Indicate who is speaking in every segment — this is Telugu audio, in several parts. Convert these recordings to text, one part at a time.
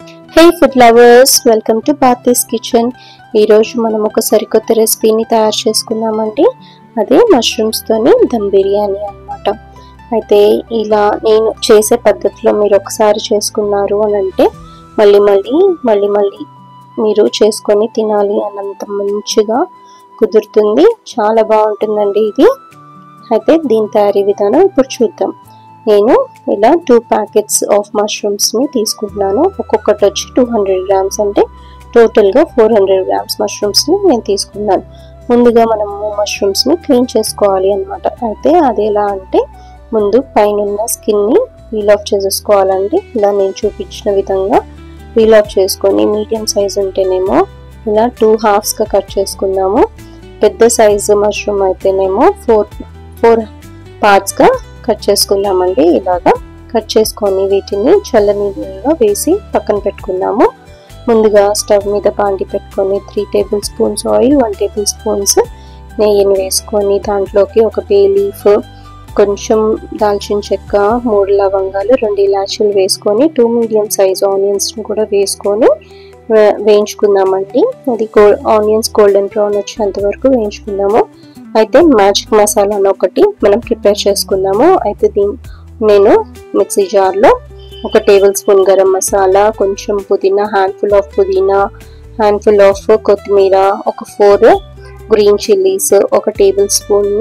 Speaker 1: Hey food lovers, welcome to Bharti's Kitchen. ఈ రోజు మనం ఒక సరికొత్త రెసిపీని తయారు చేసుకుందామండి. అదే మష్రూమ్స్ తోని దమ్ బిర్యానీ అన్నమాట. అయితే ఇలా నేను చేసే పద్ధతిలో మీరు ఒకసారి చేసుకున్నారు అని అంటే మళ్ళీ మీరు చేసుకొని తినాలి అన్నంత మంచిగా కుదురుతుంది. చాలా బాగుంటుందండి ఇది. అయితే దీని తయారీ విధానం ఇప్పుడు చూద్దాం. నేను ఇలా 2 ప్యాకెట్స్ ఆఫ్ మష్రూమ్స్ ని తీసుకుంటున్నాను. ఒక్కొక్కటి వచ్చి 200 గ్రామ్స్, అంటే టోటల్ గా 400 గ్రామ్స్ మష్రూమ్స్ ని నేను తీసుకున్నాను. ముందుగా మనము మష్రూమ్స్ ని క్లీన్ చేసుకోవాలి అన్నమాట. అయితే అది ఎలా అంటే ముందు పైన స్కిన్ ని పీల్ ఆఫ్ చేసేసుకోవాలండి. ఇలా నేను చూపించిన విధంగా పీల్ ఆఫ్ చేసుకొని మీడియం సైజ్ ఉంటేనేమో ఇలా 2 హాఫ్స్ గా కట్ చేసుకుందాము. పెద్ద సైజు మష్రూమ్ అయితేనేమో 4 పార్ట్స్ గా కట్ చేసుకుందామండి. ఇలాగా కట్ చేసుకొని వీటిని చల్లనీళ్ళలో వేసి పక్కన పెట్టుకుందాము. ముందుగా స్టవ్ మీద బాండి పెట్టుకొని 3 table spoons oil, 1 table spoons నెయ్యిని వేసుకొని దాంట్లోకి ఒక బే లీఫ్, కొంచెం దాల్చిన చెక్క, 3 లవంగాలు, 2 ఇలాచీలు వేసుకొని 2 మీడియం సైజ్ ఆనియన్స్ని కూడా వేసుకొని వేయించుకుందామండి. అది ఆనియన్స్ గోల్డెన్ బ్రౌన్ వచ్చేంత వరకు వేయించుకుందాము. అయితే మ్యాజిక్ మసాలాను ఒకటి మనం ప్రిపేర్ చేసుకుందాము. అయితే నేను మిక్సీ జార్లో 1 టేబుల్ స్పూన్ గరం మసాలా, కొంచెం పుదీనా, హ్యాండ్ఫుల్ ఆఫ్ పుదీనా, హ్యాండ్ఫుల్ ఆఫ్ కొత్తిమీర, ఒక 4 green chillies, 1 tablespoon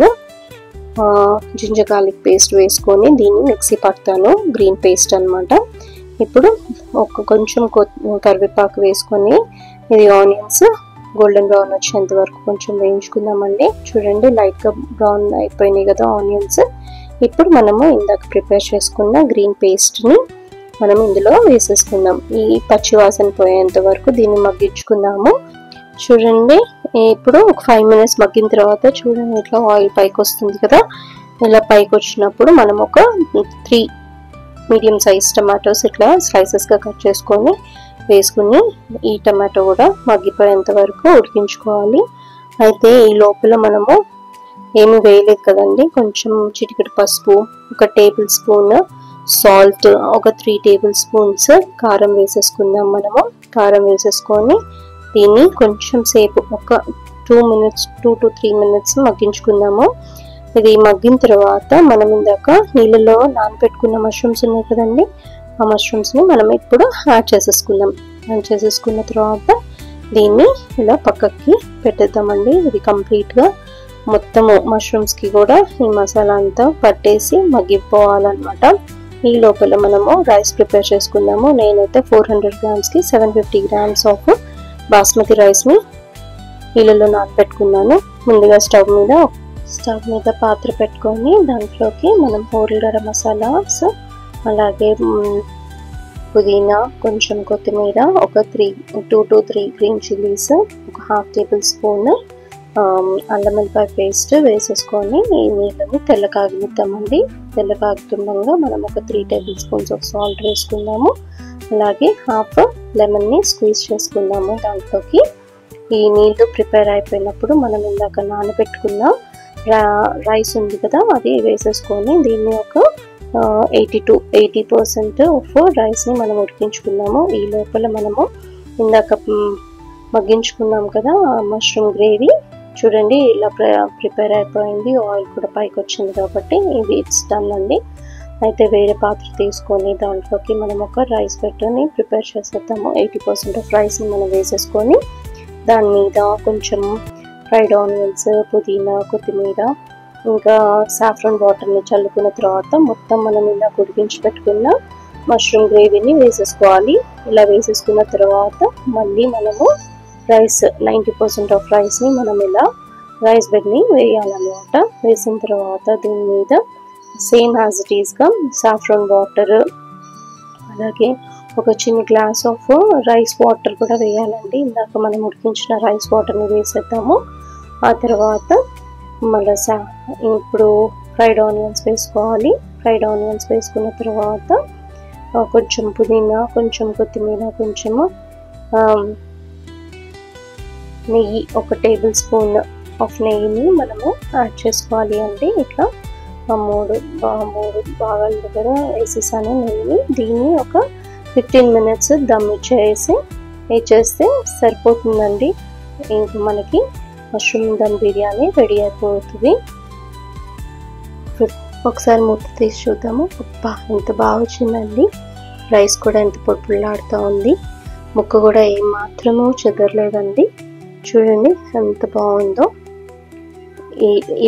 Speaker 1: ginger garlic paste వేసుకొని దీన్ని మిక్సీ పడతాను. గ్రీన్ పేస్ట్ అన్నమాట. ఇప్పుడు కొంచెం కరివేపాకు వేసుకొని ఇది ఆనియన్స్ గోల్డెన్ బ్రౌన్ వచ్చేంత వరకు కొంచెం వేయించుకుందామండి. చూడండి, లైట్గా బ్రౌన్ అయిపోయినాయి కదా ఆనియన్స్. ఇప్పుడు మనము ఇందాక ప్రిపేర్ చేసుకున్న గ్రీన్ పేస్ట్ని మనం ఇందులో వేసేసుకుందాం. ఈ పచ్చి వాసన పోయేంత వరకు దీన్ని మగ్గించుకుందాము. చూడండి, ఇప్పుడు ఒక 5 మినిట్స్ మగ్గిన తర్వాత చూడండి ఇట్లా ఆయిల్ పైకి వస్తుంది కదా. ఇలా పైకి వచ్చినప్పుడు మనం ఒక 3 మీడియం సైజ్ టమాటోస్ ఇట్లా స్లైసెస్గా కట్ చేసుకొని వేసుకుని ఈ టమాటో కూడా మగ్గిపోయేంత వరకు ఉడికించుకోవాలి. అయితే ఈ లోపల మనము ఏమి వేయలేదు కదండి. కొంచెం చిటికెడు పసుపు, 1 టేబుల్ స్పూన్ సాల్ట్, ఒక 3 టేబుల్ స్పూన్స్ కారం వేసేసుకుందాం. మనము కారం వేసేసుకొని దీన్ని కొంచెం సేపు ఒక 2 to 3 మినిట్స్ మగ్గించుకుందాము. ఇది మగ్గిన తర్వాత మనం ఇందాక నీళ్ళలో నానబెట్టుకున్న మష్రూమ్స్ ఉన్నాయి కదండి, ఆ మష్రూమ్స్ని మనం ఇప్పుడు యాడ్ చేసేసుకుందాం. యాడ్ చేసేసుకున్న తర్వాత దీన్ని ఇలా పక్కకి పెట్టేద్దామండి. ఇది కంప్లీట్గా మొత్తము మష్రూమ్స్కి కూడా ఈ మసాలా అంతా పట్టేసి మగ్గిపోవాలన్నమాట. ఈ లోపల మనము రైస్ ప్రిపేర్ చేసుకుందాము. నేనైతే 400 గ్రామ్స్కి 750 గ్రామ్స్ ఆఫ్ బాస్మతి రైస్ని నీళ్ళలో నానబెట్టుకున్నాను. ముందుగా స్టవ్ మీద పాత్ర పెట్టుకొని దాంట్లోకి మనం హోల్ గరం మసాలాస్, అలాగే పుదీనా, కొంచెం కొత్తిమీర, ఒక 2 to 3 గ్రీన్ చిల్లీస్, ఒక 1/2 టేబుల్ స్పూన్ అల్లం వెల్లిపాయ పేస్ట్ వేసేసుకొని ఈ నీళ్ళని తెల్లకాగిద్దామండి. తెల్లకాగుతుండగా మనం ఒక 3 టేబుల్ స్పూన్స్ ఆఫ్ సాల్ట్ వేసుకుందాము. అలాగే 1/2 లెమన్ని స్క్వీజ్ చేసుకుందాము. దాంట్లోకి ఈ నీళ్ళు ప్రిపేర్ అయిపోయినప్పుడు మనం ఇందాక నానబెట్టుకున్న రైస్ ఉంది కదా, అది వేసేసుకొని దీన్ని ఒక 80 to 80% ఆఫ్ రైస్ని మనం ఉడికించుకున్నాము. ఈ లోపల మనము ఇందాక మగ్గించుకున్నాం కదా మష్రూమ్ గ్రేవీ, చూడండి ఇలా ప్రిపేర్ అయిపోయింది. ఆయిల్ కూడా పైకి వచ్చింది కాబట్టి ఇది ఇట్స్ డన్ అండి. అయితే వేరే పాత్ర తీసుకొని దాంట్లోకి మనం ఒక రైస్ పెట్టుని ప్రిపేర్ చేసేద్దాము. 80% ఆఫ్ రైస్ని మనం వేసేసుకొని దాని మీద కొంచెం ఫ్రైడ్ ఆనియన్స్, పుదీనా, కొత్తిమీర, ఇంకా సాఫ్రాన్ వాటర్ని చల్లుకున్న తర్వాత మొత్తం మనం ఇలా ఉడికించి పెట్టుకున్న మష్రూమ్ గ్రేవీని వేసేసుకోవాలి. ఇలా వేసేసుకున్న తర్వాత మళ్ళీ మనము రైస్ 90% ఆఫ్ రైస్ని మనం ఇలా రైస్ బెడ్ని వేయాలన్నమాట. వేసిన తర్వాత దీని మీద సేమ్ యాజ్ ఇట్ ఈస్గా సాఫ్రాన్ వాటర్, అలాగే ఒక చిన్న గ్లాస్ ఆఫ్ రైస్ వాటర్ కూడా వేయాలండి. ఇందాక మనం ఉడికించిన రైస్ వాటర్ని వేసేద్దాము. ఆ తర్వాత మళ్ళీ ఇప్పుడు ఫ్రైడ్ ఆనియన్స్ వేసుకోవాలి. ఫ్రైడ్ ఆనియన్స్ వేసుకున్న తర్వాత కొంచెం పుదీనా, కొంచెం కొత్తిమీర, కొంచెము నెయ్యి, 1 టేబుల్ స్పూన్ ఆఫ్ నెయ్యిని మనము యాడ్ చేసుకోవాలి అండి. ఇట్లా 3 భాగాల దగ్గర వేసేసాను నెయ్యి. దీన్ని ఒక 15 minutes దమ్ ఇచ్చేస్తే సరిపోతుందండి. ఇంకా మనకి మష్రూమ్ దమ్ బిర్యానీ రెడీ అయిపోతుంది. ఒకసారి మూత తీసి చూద్దాము. అబ్బా ఎంత బాగా వచ్చిందండి. రైస్ కూడా ఎంత పొట్టులాడుతూ ఉంది. ముక్క కూడా ఏమాత్రమూ చెదరలేదండి. చూడండి ఎంత బాగుందో.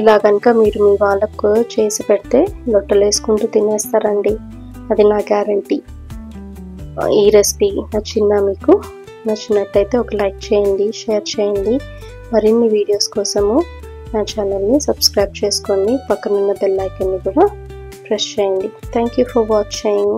Speaker 1: ఇలా కనుక మీరు మీ వాళ్ళకు చేసి పెడితే లొట్టలు వేసుకుంటూ తినేస్తారండి. అది నా గ్యారంటీ. ఈ రెసిపీ నచ్చిందా? మీకు నచ్చినట్టయితే ఒక లైక్ చేయండి, షేర్ చేయండి. మరిన్ని వీడియోస్ కోసము నా ఛానల్ని సబ్స్క్రైబ్ చేసుకోండి. పక్కనున్న బెల్ ఐకాన్ని కూడా ప్రెస్ చేయండి. Thank you for watching.